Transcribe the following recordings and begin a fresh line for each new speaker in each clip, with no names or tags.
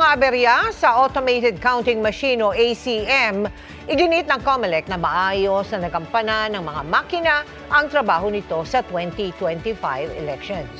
mga aberya sa Automated Counting Machine o ACM, iginit ng COMELEC na maayos na nagampanan ng mga makina ang trabaho nito sa 2025 elections.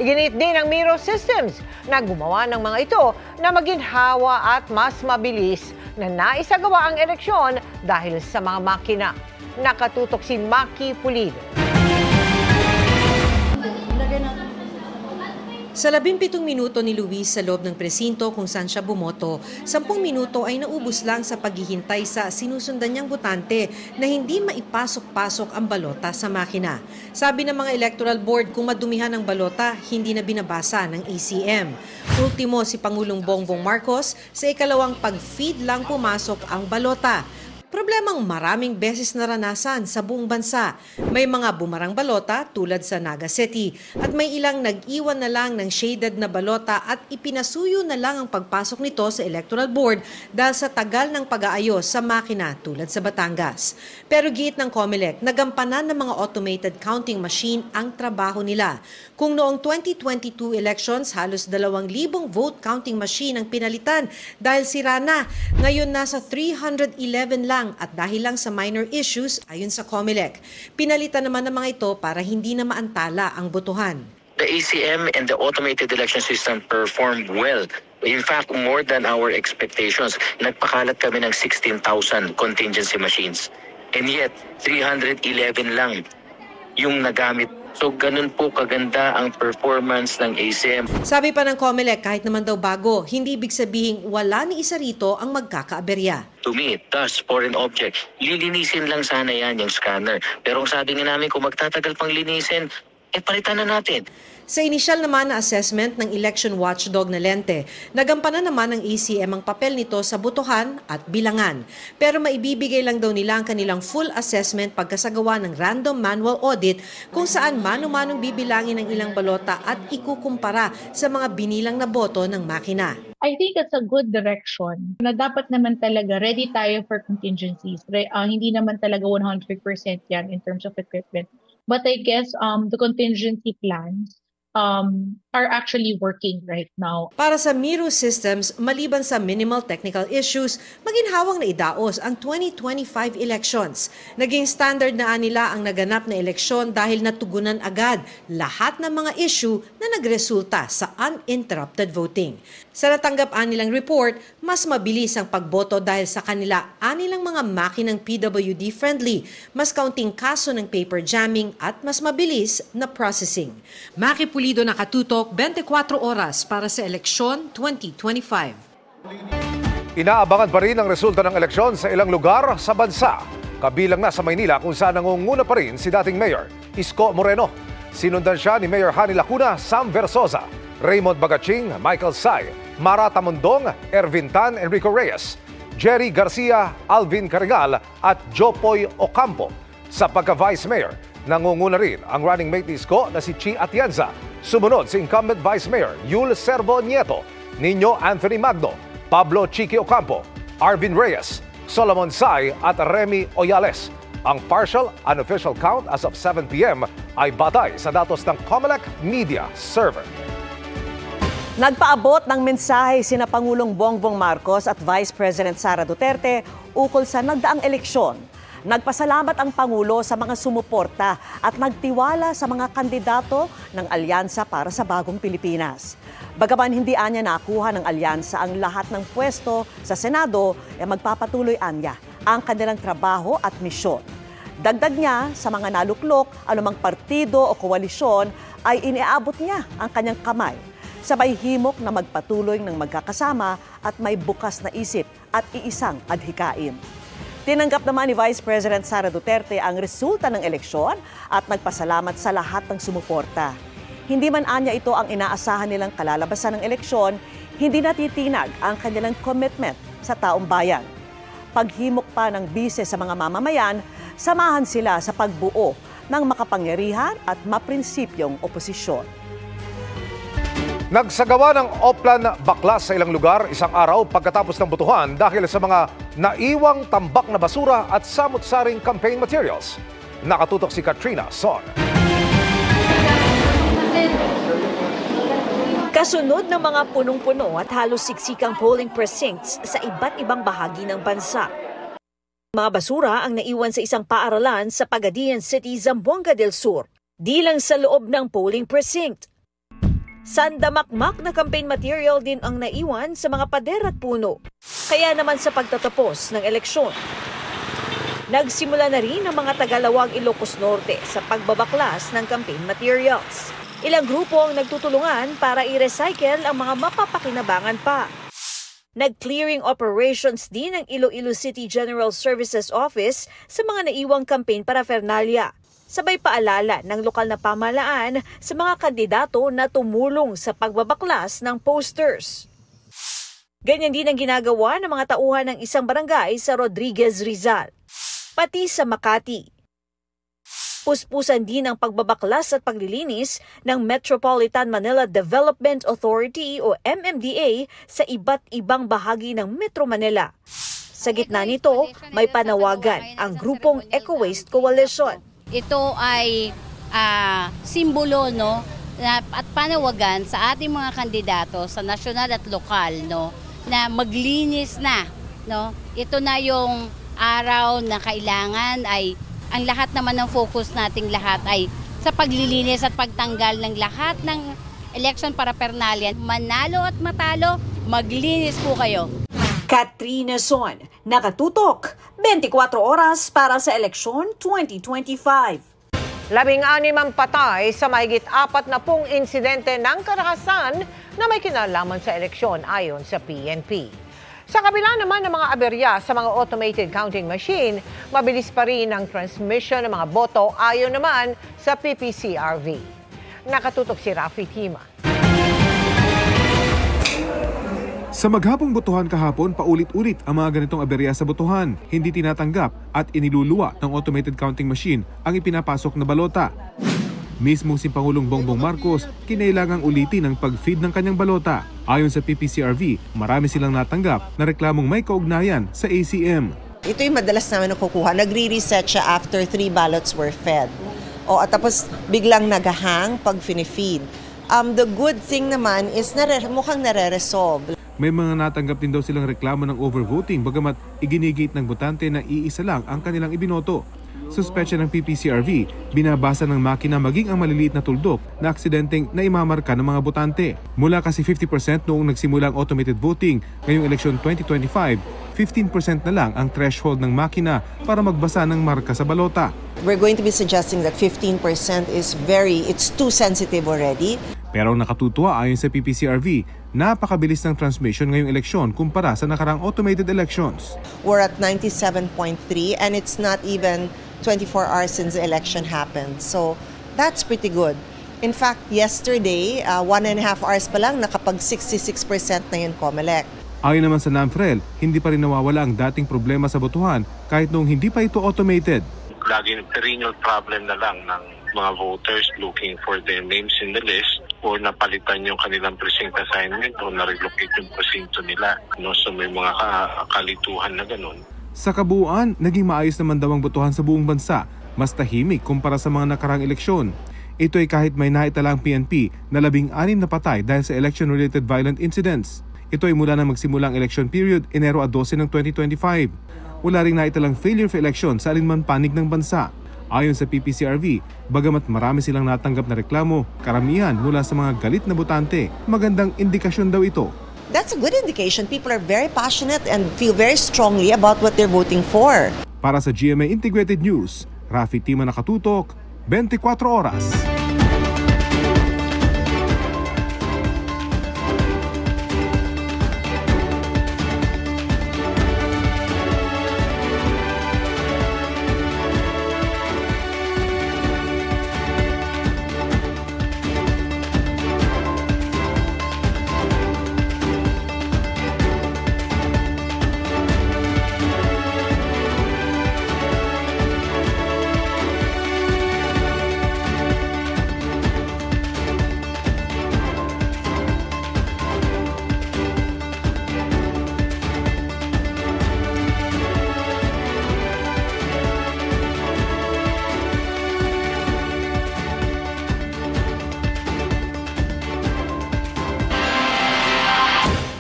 Iginit din ng Miro Systems na gumawa ng mga ito na maginhawa at mas mabilis na naisagawa ang eleksyon dahil sa mga makina. Nakatutok si Maki Pulido.
Sa 17 minuto ni Luis sa loob ng presinto kung saan siya bumoto, 10 minuto ay naubos lang sa paghihintay sa sinusundan niyang botante na hindi maipasok-pasok ang balota sa makina. Sabi ng mga electoral board, kung madumihan ang balota, hindi na binabasa ng ACM. Ultimo si Pangulong Bongbong Marcos, sa ikalawang pag-feed lang pumasok ang balota. Problemang maraming beses naranasan sa buong bansa. May mga bumarang balota tulad sa Naga City at may ilang nag-iwan na lang ng shaded na balota at ipinasuyo na lang ang pagpasok nito sa electoral board dahil sa tagal ng pag-aayos sa makina tulad sa Batangas. Pero giit ng COMELEC, nagampanan ng mga automated counting machine ang trabaho nila. Kung noong 2022 elections, halos 2,000 vote counting machine ang pinalitan dahil sira na. Ngayon nasa 311 lang at dahil lang sa minor issues ayon sa COMELEC. Pinalitan naman ng mga ito para hindi na maantala ang botohan.
The ACM and the automated election system performed well. In fact, more than our expectations. Nagpakalat kami ng 16,000 contingency machines. And yet, 311 lang yung nagamit. So ganun po kaganda ang performance ng ACM.
Sabi pa ng COMELEC, kahit naman daw bago, hindi ibig sabihing wala ni isa rito ang magkakaaberya.
To me, thus foreign object, lilinisin lang sana yan yung scanner. Pero ang sabi nga namin, kung magtatagal pang linisin, palitan na natin.
Sa inisyal naman na assessment ng election watchdog na Lente, nagampanan naman ng ACM ang papel nito sa botohan at bilangan. Pero maibibigay lang daw nila ang kanilang full assessment pagkasagawa ng random manual audit kung saan mano-manong bibilangin ang ilang balota at ikukumpara sa mga binilang na boto ng makina.
I think it's a good direction na dapat naman talaga ready tayo for contingencies. Hindi naman talaga 100% yan in terms of equipment. But I guess the contingency plans are actually working right now.
Para sa Miro Systems, maliban sa minimal technical issues, maginhawang na idaos ang 2025 elections. Naging standard na nila ang naganap na eleksyon dahil natugunan agad lahat ng mga issue na nagresulta sa uninterrupted voting. Sa natanggap nilang report, mas mabilis ang pagboto dahil sa kanila anilang mga makinang PWD-friendly, mas kaunting kaso ng paper jamming at mas mabilis na processing. Maki Pulido, nakatutok 24 oras para sa eleksyon 2025.
Inaabangan pa rin ang resulta ng eleksyon sa ilang lugar sa bansa. Kabilang na sa Maynila kung saan nangunguna pa rin si dating Mayor Isko Moreno. Sinundan siya ni Mayor Hani Lacuna, Sam Versosa, Raymond Bagaching, Michael Say, Mara Tamundong, Ervin Tan, Enrico Reyes, Jerry Garcia, Alvin Carigal at Jopoy Ocampo. Sa pagka-Vice Mayor, nangunguna rin ang running mate ni Isko na si Chi Atienza. Sumunod si incumbent Vice Mayor Yul Servo Nieto, Nino Anthony Magno, Pablo Chiqui Ocampo, Arvin Reyes, Solomon Say at Remy Oyales. Ang partial unofficial count as of 7 p.m. ay batay sa datos ng COMELEC Media Server.
Nagpaabot ng mensahe sina Pangulong Bongbong Marcos at Vice President Sara Duterte ukol sa nagdaang eleksyon. Nagpasalamat ang Pangulo sa mga sumuporta at nagtiwala sa mga kandidato ng alyansa para sa bagong Pilipinas. Bagaman hindi anya nakuha ng alyansa ang lahat ng pwesto sa Senado, magpapatuloy anya ang kanilang trabaho at misyon. Dagdag niya, sa mga naluklok, anumang partido o koalisyon ay iniabot niya ang kanyang kamay. Sabay himok na magpatuloy ng magkakasama at may bukas na isip at iisang adhikain. Tinanggap naman ni Vice President Sara Duterte ang resulta ng eleksyon at nagpasalamat sa lahat ng sumuporta. Hindi man anya ito ang inaasahan nilang kalalabasan ng eleksyon, hindi natitinag ang kanilang commitment sa taong bayan. Paghimok pa ng bise sa mga mamamayan, samahan sila sa pagbuo ng makapangyarihan at maprinsipyong oposisyon.
Nagsagawa ng Oplan baklas sa ilang lugar isang araw pagkatapos ng botohan dahil sa mga naiwang tambak na basura at samut-saring campaign materials. Nakatutok si Katrina Son.
Kasunod ng mga punong-puno at halos siksikang polling precincts sa iba't ibang bahagi ng bansa. Mga basura ang naiwan sa isang paaralan sa Pagadian City, Zamboanga del Sur, di lang sa loob ng polling precinct. Sandamakmak na campaign material din ang naiwan sa mga pader at puno. Kaya naman sa pagtatapos ng eleksyon, nagsimula na rin ang mga Tagalawag Ilocos Norte sa pagbabaklas ng campaign materials. Ilang grupo ang nagtutulungan para i-recycle ang mga mapapakinabangan pa. Nag-clearing operations din ang Iloilo City General Services Office sa mga naiwang campaign paraphernalia. Sabay paalala ng lokal na pamahalaan sa mga kandidato na tumulong sa pagbabaklas ng posters. Ganyan din ang ginagawa ng mga tauhan ng isang barangay sa Rodriguez, Rizal. Pati sa Makati. Puspusan din ang pagbabaklas at paglilinis ng Metropolitan Manila Development Authority o MMDA sa iba't ibang bahagi ng Metro Manila. Sa gitna nito, may panawagan ang grupong Eco Waste Coalition.
Ito ay simbolo at panawagan sa ating mga kandidato sa nasyonal at lokal na maglinis na. Ito na yung araw na kailangan ay ang lahat naman ng focus nating lahat ay sa paglilinis at pagtanggal ng lahat ng election paraphernalia. Manalo at matalo, maglinis po kayo.
Katrina Son, nakatutok, 24 oras para sa eleksyon 2025.
16 ang patay sa mahigit 40 insidente ng karahasan na may kinalaman sa eleksyon ayon sa PNP. Sa kabila naman ng mga aberya sa mga automated counting machine, mabilis pa rin ang transmission ng mga boto ayon naman sa PPCRV. Nakatutok si Rafi Tima.
Sa maghapong botohan kahapon, paulit-ulit ang mga ganitong aberya sa botohan. Hindi tinatanggap at iniluluwa ng automated counting machine ang ipinapasok na balota. Mismo si Pangulong Bongbong Marcos, kinailangang ulitin ang pag-feed ng kanyang balota. Ayon sa PPCRV, marami silang natanggap na reklamong may kaugnayan sa ACM.
Ito yung madalas namin nakukuha. Nagre-reset siya after 3 ballots were fed. At tapos biglang nagahang pag fini-feed. The good thing naman is mukhang nare-resolve.
May mga natanggap din daw silang reklamo ng overvoting bagamat iginigate ng botante na iisa lang ang kanilang ibinoto. Suspetsya ng PPCRV, binabasa ng makina maging ang maliliit na tuldok na aksidenteng naimamarka ng mga botante. Mula kasi 50% noong nagsimula ang automated voting, ngayong eleksyon 2025, 15% na lang ang threshold ng makina para magbasa ng marka sa balota.
We're going to be suggesting that 15% is it's too sensitive already.
Pero ang nakatutuwa ayon sa PPCRV, napakabilis ng transmission ngayong eleksyon kumpara sa nakarang automated elections.
We're at 97.3 and it's not even 24 hours since the election happened. So that's pretty good. In fact, yesterday, 1.5 hours pa lang, nakapag 66% na yun COMELEC.
Ayon naman sa NAMFREL, hindi pa rin nawawala ang dating problema sa botohan kahit noong hindi pa ito automated.
Laging perennial problem na lang ng mga voters looking for their names in the list o napalitan yung kanilang precinct assignment o na-relocate yung presinto nila. So may mga kalituhan na ganun.
Sa kabuuan, naging maayos naman daw ang botohan sa buong bansa, mas tahimik kumpara sa mga nakarang eleksyon. Ito ay kahit may naitala ang PNP na 16 na patay dahil sa election-related violent incidents. Ito ay mula na magsimula ang election period Enero 12 ng 2025. Wala ring naitalang failure for election sa alinman panig ng bansa. Ayon sa PPCRV, bagamat marami silang natanggap na reklamo, karamihan mula sa mga galit na botante, magandang indikasyon daw ito.
That's a good indication. People are very passionate and feel very strongly about what they're voting for.
Para sa GMA Integrated News, Rafi Tima, nakatutok, 24 oras.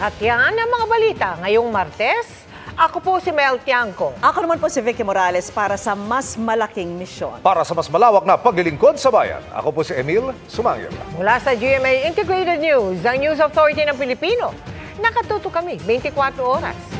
At yan ang mga balita ngayong Martes. Ako po si Mel Tiangco.
Ako naman po si Vicky Morales para sa mas malaking misyon.
Para sa mas malawak na paglilingkod sa bayan, ako po si Emil Sumangil.
Mula sa GMA Integrated News, ang News Authority ng Pilipino. Nakatuto kami 24 oras.